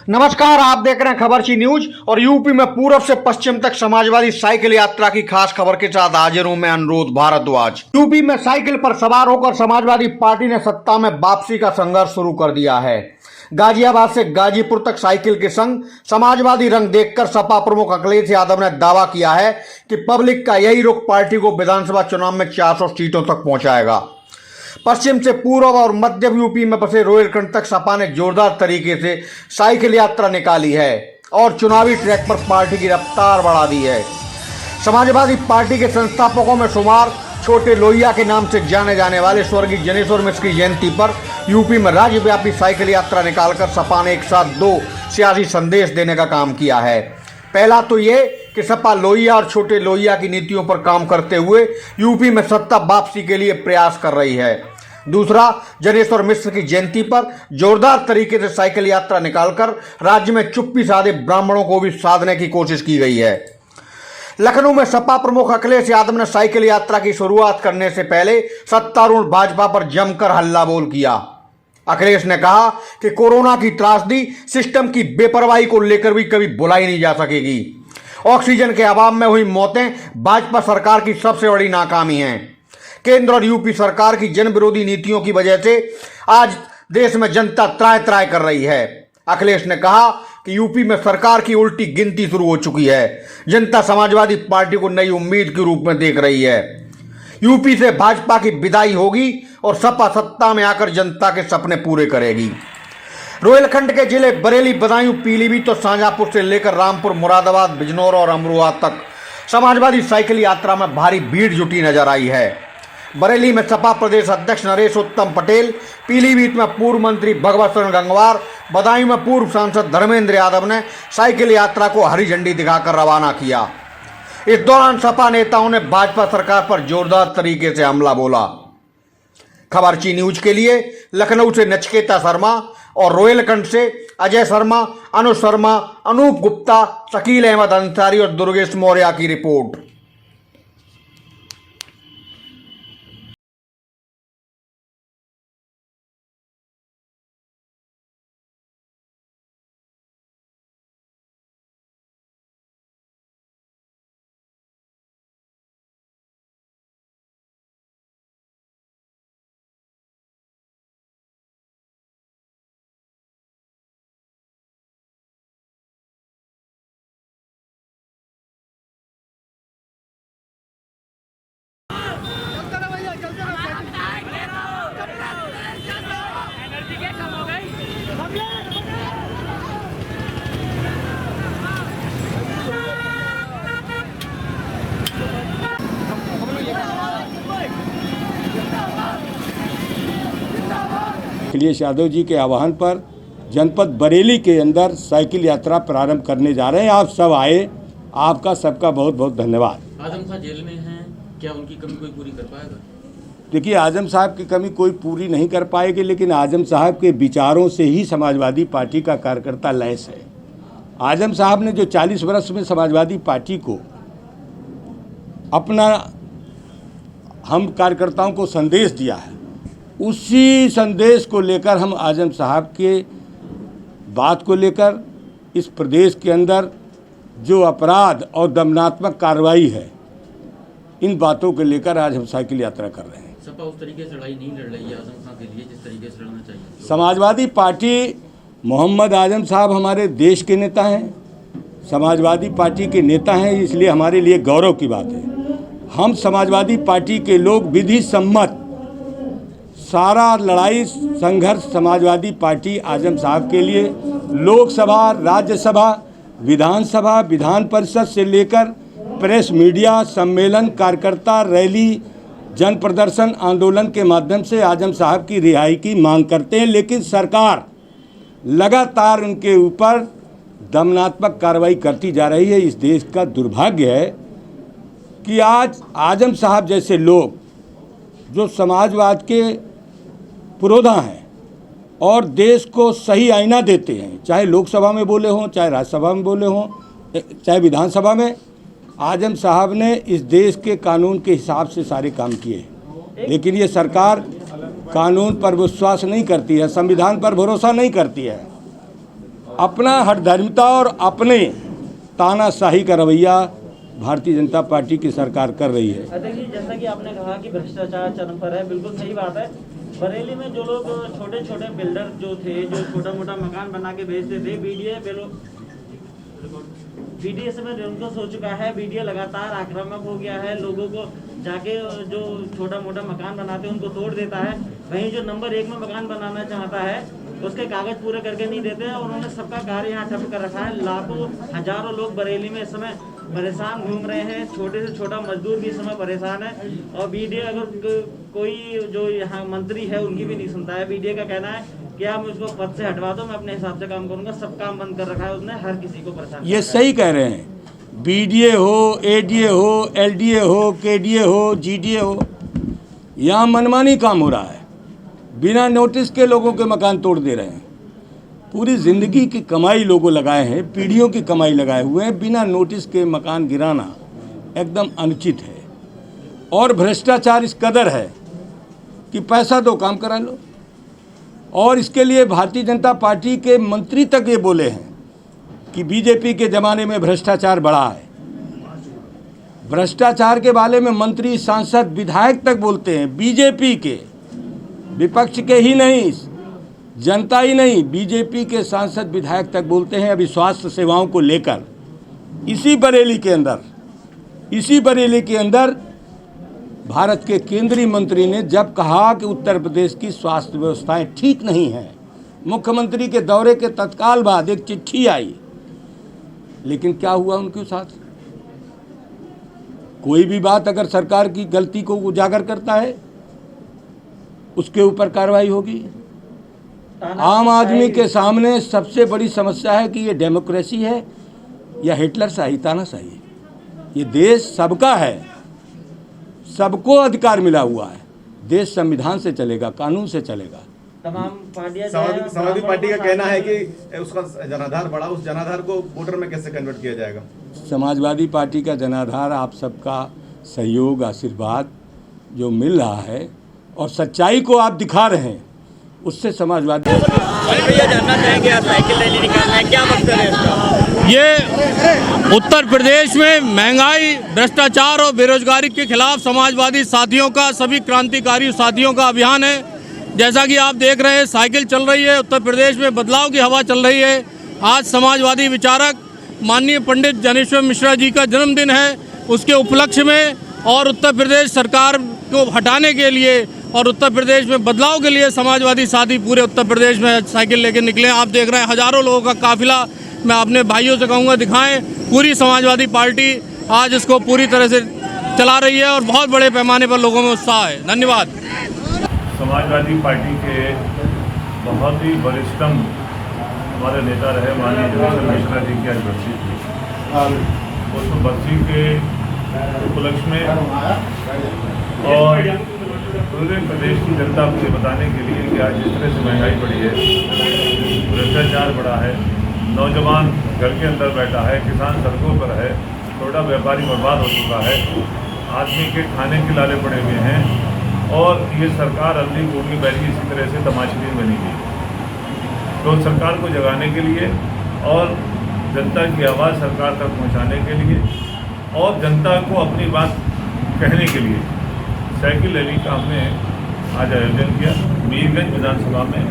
नमस्कार, आप देख रहे हैं खबरची न्यूज। और यूपी में पूर्व से पश्चिम तक समाजवादी साइकिल यात्रा की खास खबर के साथ हाजिर हूं मैं अनुरोध भारद्वाज। यूपी में साइकिल पर सवार होकर समाजवादी पार्टी ने सत्ता में वापसी का संघर्ष शुरू कर दिया है। गाजियाबाद से गाजीपुर तक साइकिल के संग समाजवादी रंग देखकर सपा प्रमुख अखिलेश यादव ने दावा किया है कि पब्लिक का यही रुख पार्टी को विधानसभा चुनाव में 400 सीटों तक पहुंचाएगा। पश्चिम से पूर्व और मध्य यूपी में बसे रोहिलखंड तक सपा ने जोरदार तरीके से साइकिल यात्रा निकाली है और चुनावी ट्रैक पर पार्टी की रफ्तार बढ़ा दी है। समाजवादी पार्टी के संस्थापकों में शुमार छोटे लोहिया के नाम से जाने जाने वाले स्वर्गीय जनेश्वर मिश्र की जयंती पर यूपी में राज्यव्यापी साइकिल यात्रा निकालकर सपा ने एक साथ दो सियासी संदेश देने का काम किया है। पहला तो ये कि सपा लोहिया और छोटे लोहिया की नीतियों पर काम करते हुए यूपी में सत्ता वापसी के लिए प्रयास कर रही है। दूसरा, जनेश्वर मिश्र की जयंती पर जोरदार तरीके से साइकिल यात्रा निकालकर राज्य में चुप्पी साधे ब्राह्मणों को भी साधने की कोशिश की गई है। लखनऊ में सपा प्रमुख अखिलेश यादव ने साइकिल यात्रा की शुरुआत करने से पहले सत्तारूढ़ भाजपा पर जमकर हल्ला बोल किया। अखिलेश ने कहा कि कोरोना की त्रासदी सिस्टम की बेपरवाही को लेकर भी कभी भुलाई नहीं जा सकेगी। ऑक्सीजन के अभाव में हुई मौतें भाजपा सरकार की सबसे बड़ी नाकामी हैं। केंद्र और यूपी सरकार की जन विरोधी नीतियों की वजह से आज देश में जनता त्राय त्राय कर रही है। अखिलेश ने कहा कि यूपी में सरकार की उल्टी गिनती शुरू हो चुकी है। जनता समाजवादी पार्टी को नई उम्मीद के रूप में देख रही है। यूपी से भाजपा की विदाई होगी और सपा सत्ता में आकर जनता के सपने पूरे करेगी। रोहिलखंड के जिले बरेली, बदायूं, पीलीभीत और शाहजहांपुर से लेकर रामपुर, मुरादाबाद, बिजनौर और अमरोहा तक समाजवादी साइकिल यात्रा में भारी भीड़ जुटी नजर आई है। बरेली में सपा प्रदेश अध्यक्ष नरेश उत्तम पटेल, पीलीभीत में पूर्व मंत्री भगवत शरण गंगवार, बदायूं में पूर्व सांसद धर्मेंद्र यादव ने साइकिल यात्रा को हरी झंडी दिखाकर रवाना किया। इस दौरान सपा नेताओं ने भाजपा सरकार पर जोरदार तरीके से हमला बोला। खबरची न्यूज के लिए लखनऊ से नचिकेता शर्मा और रोहिलखंड से अजय शर्मा, अनुज शर्मा, अनूप गुप्ता, शकील अहमद अंसारी और दुर्गेश मौर्य की रिपोर्ट। अखिलेश यादव जी के आह्वान पर जनपद बरेली के अंदर साइकिल यात्रा प्रारंभ करने जा रहे हैं। आप सब आए, आपका सबका बहुत बहुत धन्यवाद। आजम साहब जेल में हैं, क्या उनकी कमी कोई पूरी कर पाएगा? देखिए, आजम साहब की कमी कोई पूरी नहीं कर पाएगी, लेकिन आजम साहब के विचारों से ही समाजवादी पार्टी का कार्यकर्ता लैस है। आजम साहब ने जो 40 वर्ष में समाजवादी पार्टी को अपना हम कार्यकर्ताओं को संदेश दिया है, उसी संदेश को लेकर हम आजम साहब के बात को लेकर इस प्रदेश के अंदर जो अपराध और दमनात्मक कार्रवाई है, इन बातों को लेकर आज हम साइकिल यात्रा कर रहे हैं। सपा उस तरीके से लड़ाई नहीं लड़ रही है आजम साहब के लिए जिस तरीके से लड़ना चाहिए। समाजवादी पार्टी, मोहम्मद आजम साहब हमारे देश के नेता हैं, समाजवादी पार्टी के नेता हैं, इसलिए हमारे लिए गौरव की बात है। हम समाजवादी पार्टी के लोग विधि सम्मत सारा लड़ाई संघर्ष समाजवादी पार्टी आजम साहब के लिए लोकसभा, राज्यसभा, विधानसभा, विधान परिषद से लेकर प्रेस, मीडिया, सम्मेलन, कार्यकर्ता रैली, जन प्रदर्शन, आंदोलन के माध्यम से आजम साहब की रिहाई की मांग करते हैं। लेकिन सरकार लगातार उनके ऊपर दमनात्मक कार्रवाई करती जा रही है। इस देश का दुर्भाग्य है कि आज आजम साहब जैसे लोग जो समाजवाद के पुरोधा हैं और देश को सही आईना देते हैं, चाहे लोकसभा में बोले हों, चाहे राज्यसभा में बोले हों, चाहे विधानसभा में, आजम साहब ने इस देश के कानून के हिसाब से सारे काम किए। लेकिन ये सरकार कानून पर विश्वास नहीं करती है, संविधान पर भरोसा नहीं करती है। अपना हठधर्मिता और अपने तानाशाही का रवैया भारतीय जनता पार्टी की सरकार कर रही है। अध्यक्ष जी, जैसा कि आपने कहा कि भ्रष्टाचार चरम पर है, बिल्कुल सही बात है। बरेली में जो लोग छोटे छोटे बिल्डर जो थे, जो छोटा मोटा मकान बना के बेचते थे, बीडीए में निरंकुश हो चुका है। बीडीए लगातार आक्रामक हो गया है, लोगों को जाके जो छोटा मोटा मकान बनाते हैं उनको तोड़ देता है। वहीं जो नंबर 1 में मकान बनाना चाहता है उसके कागज पूरे करके नहीं देते हैं। उन्होंने सबका कार्य यहाँ ठप कर रखा है। लाखों हजारों लोग बरेली में इस समय परेशान घूम रहे हैं। छोटे से छोटा मजदूर भी इस समय परेशान है। और बीडीए अगर कोई जो यहाँ मंत्री है उनकी भी नहीं सुनता है। बीडीए का कहना है कि आप मुझको पद से हटवा दो, मैं अपने हिसाब से काम करूंगा। सब काम बंद कर रखा है उसने, हर किसी को परेशान। ये सही कह रहे हैं। बीडीए हो, एडीए हो, एलडीए हो, केडीए हो, जीडीए हो, यहाँ मनमानी काम हो रहा है। बिना नोटिस के लोगों के मकान तोड़ दे रहे हैं। पूरी ज़िंदगी की कमाई लोगों लगाए हैं, पीढ़ियों की कमाई लगाए हुए हैं। बिना नोटिस के मकान गिराना एकदम अनुचित है। और भ्रष्टाचार इस कदर है कि पैसा दो, काम करा लो। और इसके लिए भारतीय जनता पार्टी के मंत्री तक ये बोले हैं कि बीजेपी के ज़माने में भ्रष्टाचार बढ़ा है। भ्रष्टाचार के बारे में मंत्री, सांसद, विधायक तक बोलते हैं। बीजेपी के, विपक्ष के ही नहीं, जनता ही नहीं, बीजेपी के सांसद, विधायक तक बोलते हैं। अभी स्वास्थ्य सेवाओं को लेकर इसी बरेली के अंदर भारत के केंद्रीय मंत्री ने जब कहा कि उत्तर प्रदेश की स्वास्थ्य व्यवस्थाएं ठीक नहीं हैं, मुख्यमंत्री के दौरे के तत्काल बाद एक चिट्ठी आई। लेकिन क्या हुआ उनके साथ? कोई भी बात अगर सरकार की गलती को उजागर करता है उसके ऊपर कार्रवाई होगी। आम आदमी के सामने सबसे बड़ी समस्या है कि ये डेमोक्रेसी है या हिटलरशाही, तानाशाही। ये देश सबका है, सबको अधिकार मिला हुआ है। देश संविधान से चलेगा, कानून से चलेगा। तमाम पार्टियां, समाजवादी पार्टी का कहना है कि उसका जनाधार बढ़ा, उस जनाधार को वोटर में कैसे कन्वर्ट किया जाएगा? समाजवादी पार्टी का जनाधार आप सबका सहयोग, आशीर्वाद जो मिल रहा है और सच्चाई को आप दिखा रहे हैं, उससे समाजवादी। भैया जानना चाहेंगे, आप साइकिल रैली निकालना है, क्या मकसद है इसका? ये उत्तर प्रदेश में महंगाई, भ्रष्टाचार और बेरोजगारी के खिलाफ समाजवादी साथियों का, सभी क्रांतिकारी साथियों का अभियान है। जैसा कि आप देख रहे हैं, साइकिल चल रही है। उत्तर प्रदेश में बदलाव की हवा चल रही है। आज समाजवादी विचारक माननीय पंडित ज्ञानेश्वर मिश्रा जी का जन्मदिन है। उसके उपलक्ष्य में और उत्तर प्रदेश सरकार को हटाने के लिए और उत्तर प्रदेश में बदलाव के लिए समाजवादी साथी पूरे उत्तर प्रदेश में साइकिल लेकर निकले। आप देख रहे हैं हजारों लोगों का काफिला। मैं अपने भाइयों से कहूँगा दिखाएं। पूरी समाजवादी पार्टी आज इसको पूरी तरह से चला रही है और बहुत बड़े पैमाने पर लोगों में उत्साह है। धन्यवाद। समाजवादी पार्टी के बहुत ही वरिष्ठतम हमारे नेता रहे माननीय ज्ञानेश्वर मिश्रा जी की आज बरसी थी। उस बरसी के उपलक्ष्य में और पूरे प्रदेश की जनता को बताने के लिए कि आज जिस तरह से महंगाई बढ़ी है, भ्रष्टाचार बढ़ा है, नौजवान घर के अंदर बैठा है, किसान सड़कों पर है, छोटा व्यापारी बर्बाद हो चुका है, आदमी के खाने के लाले पड़े हुए हैं और ये सरकार अंधी घूमी बैठी इसी तरह से तमाशबीन बनी हुई। तो सरकार को जगाने के लिए और जनता की आवाज़ सरकार तक पहुंचाने के लिए और जनता को अपनी बात कहने के लिए साइकिल रैली का हमने आज आयोजन किया। मीरगंज विधानसभा में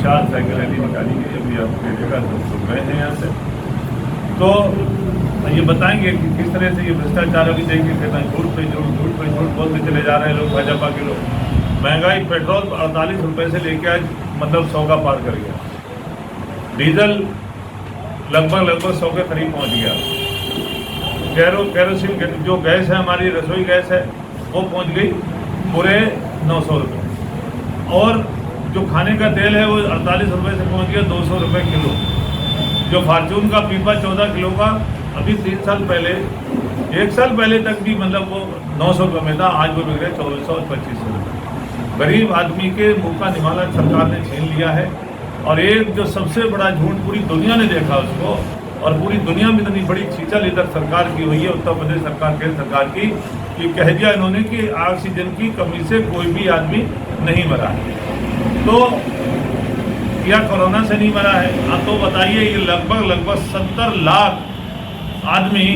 4 साइकिल रैली निकाली गई। अभी आपके देखा तो गए हैं यहाँ से। तो ये बताएंगे कि किस तरह से ये भ्रष्टाचार अभी देखिए कहना झूठ पे झूठ बोलते चले जा रहे हैं लोग, भाजपा के लोग। महंगाई पेट्रोल 48 रुपये से लेके आज मतलब 100 का पार कर गया। डीजल लगभग 100 के करीब पहुँच गया। केरोसिन जो गैस है, हमारी रसोई गैस है, वो पहुँच गई पूरे 900 रुपये। और जो खाने का तेल है वो 48 रुपये से पहुँच गया 200 रुपये किलो। जो फार्चून का पीपा 14 किलो का अभी 3 साल पहले, 1 साल पहले तक भी मतलब वो 900 रुपये में था, आज वो बिक रहे 2400 और 2500 रुपये। गरीब आदमी के मुँह का निवाला सरकार ने छीन लिया है। और एक जो सबसे बड़ा झूठ पूरी दुनिया ने देखा उसको, और पूरी दुनिया में इतनी बड़ी छींचल इधर सरकार की हुई है, उत्तर प्रदेश सरकार, केंद्र सरकार की, कि कह दिया इन्होंने कि ऑक्सीजन की कमी से कोई भी आदमी नहीं मरा है। तो या कोरोना से नहीं मरा है? हाँ, तो बताइए ये लगभग 70 लाख आदमी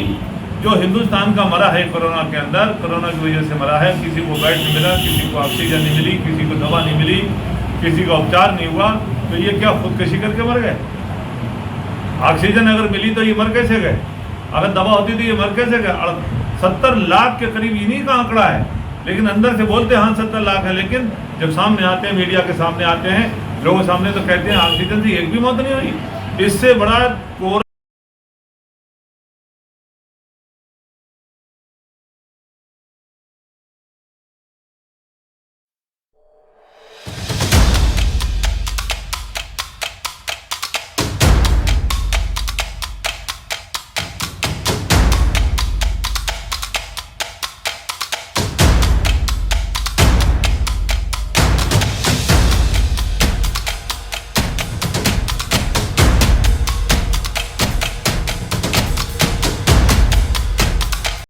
जो हिंदुस्तान का मरा है कोरोना के अंदर, कोरोना की वजह से मरा है। किसी को बेड नहीं मिला, किसी को ऑक्सीजन नहीं मिली, किसी को दवा नहीं मिली, किसी का उपचार नहीं हुआ, तो ये क्या खुदकशी करके मर गए? ऑक्सीजन अगर मिली तो ये मर कैसे गए? अगर दवा होती तो ये मर कैसे गए? 70 लाख के करीब इन्हीं का आंकड़ा है, लेकिन अंदर से बोलते हैं हाँ 70 लाख है, लेकिन जब सामने आते हैं, मीडिया के सामने आते हैं, लोगों के सामने, तो कहते हैं ऑक्सीजन से एक भी मौत नहीं हुई। इससे बड़ा कोरा